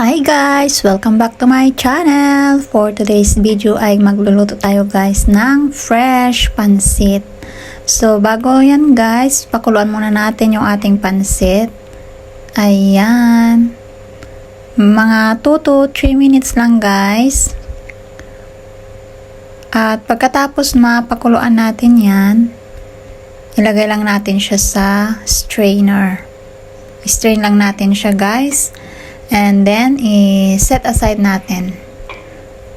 Hi guys! Welcome back to my channel! For today's video ay magluluto tayo guys ng fresh pansit. So bago yan guys, pakuluan muna natin yung ating pansit. Ayan. Mga 2 to 3 minutes lang guys. At pagkatapos mapakuluan natin yan, ilagay lang natin siya sa strainer. I-strain lang natin siya guys. And then, i-set aside natin.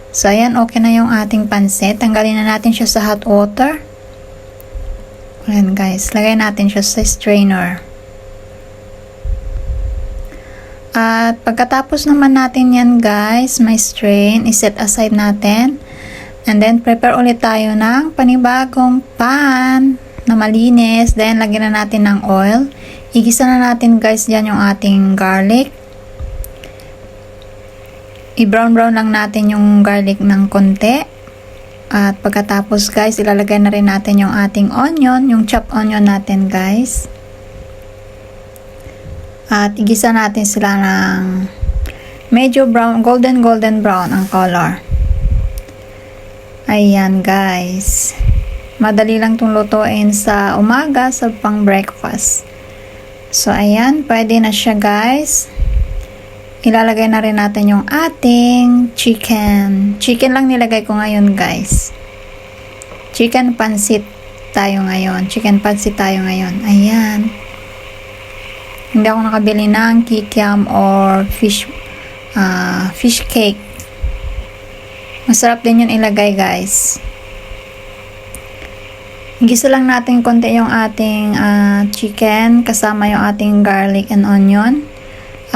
So, ayan, okay na yung ating pansit. Tanggalin na natin siya sa hot water. Ayan guys, lagay natin siya sa strainer. At pagkatapos naman natin yan guys, may strain, i-set aside natin. And then, prepare ulit tayo ng panibagong pan na malinis. Then, lagyan na natin ng oil. Igisa na natin guys dyan yung ating garlic. I-brown lang natin yung garlic ng konti. At pagkatapos guys, ilalagay na rin natin yung ating onion, yung chopped onion natin guys. At igisa natin sila ng medyo brown, golden brown ang color. Ayan guys. Madali lang itong lutuin sa umaga, sa pang breakfast. So ayan, pwede na siya guys. Ilalagay na rin natin yung ating chicken. Chicken lang nilagay ko ngayon guys. Chicken pansit tayo ngayon. Chicken pansit tayo ngayon. Ayan. Hindi ako nakabili ng kikiam or fish cake. Masarap din yun ilagay guys. Gisa lang natin konti yung ating chicken kasama yung ating garlic and onion.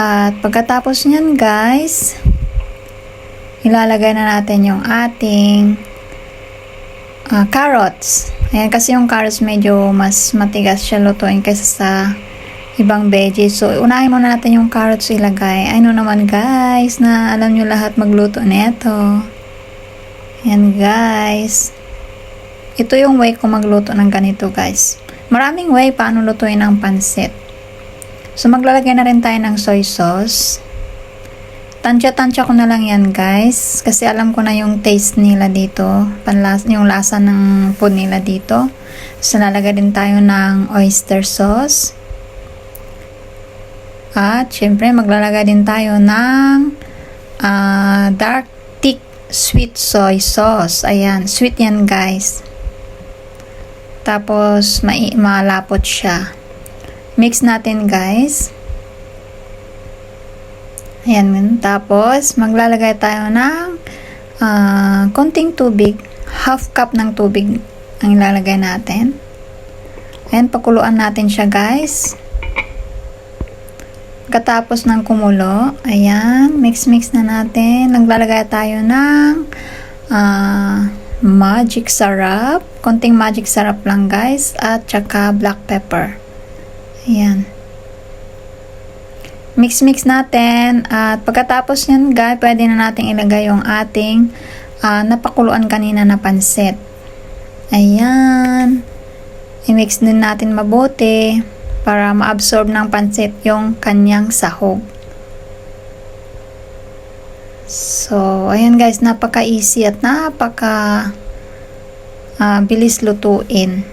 At pagkatapos nyan guys, ilalagay na natin yung ating carrots. Ayan, kasi yung carrots medyo mas matigas siya lutuin kaysa sa ibang veggies. So, unahin muna natin yung carrots ilagay. Ano naman guys, na alam nyo lahat magluto neto. Ayan guys. Ito yung way ko magluto ng ganito guys. Maraming way paano lutuin ang pansit. So, maglalagay na rin tayo ng soy sauce. Tansya-tansya ko na lang yan, guys. Kasi alam ko na yung taste nila dito. Yung lasa ng food nila dito. So, lalagay din tayo ng oyster sauce. At, syempre, maglalagay din tayo ng dark, thick, sweet soy sauce. Ayan, sweet yan, guys. Tapos, malapot siya. Mix natin guys. Ayan. Tapos, maglalagay tayo ng konting tubig. Half cup ng tubig ang ilalagay natin. Ayan, pakuluan natin siya guys. Pagkatapos ng kumulo, ayan, mix na natin. Naglalagay tayo ng magic syrup. Konting magic syrup lang guys. At saka black pepper. Ayan. Mix natin. At pagkatapos nyan guys, pwede na natin ilagay yung ating napakuluan kanina na pansit. Ayan. I-mix din natin mabuti para ma-absorb ng pansit yung kanyang sahog. So, ayan guys, napaka-easy at bilis lutuin.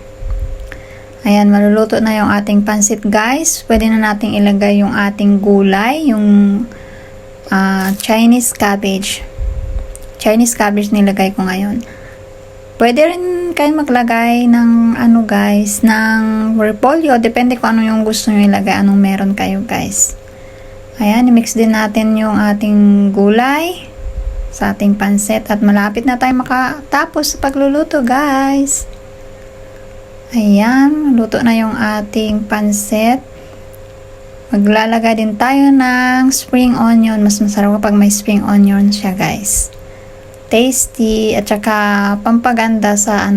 Ayan, maluluto na yung ating pansit guys. Pwede na nating ilagay yung ating gulay, yung Chinese cabbage. Chinese cabbage nilagay ko ngayon. Pwede rin kayo maglagay ng guys, ng repolyo. Depende kung ano yung gusto nyo ilagay, anong meron kayo guys. Ayan, i-mix din natin yung ating gulay sa ating pansit. At malapit na tayo makatapos sa pagluluto guys. Ayan, luto na yung ating pansit. Maglalagay din tayo ng spring onion. Mas masarap kapag may spring onion siya guys. Tasty at saka pampaganda sa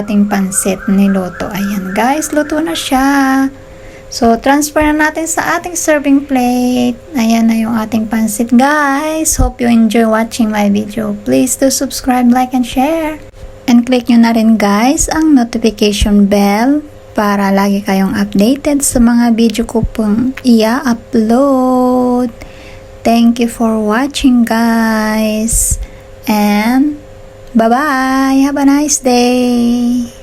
ating pansit niluto. Ayan guys, luto na siya. So, transfer na natin sa ating serving plate. Ayan na yung ating pansit guys. Hope you enjoy watching my video. Please do subscribe, like, and share. And click nyo na rin guys ang notification bell para lagi kayong updated sa mga video ko pong i-upload. Thank you for watching, guys. And bye-bye. Have a nice day.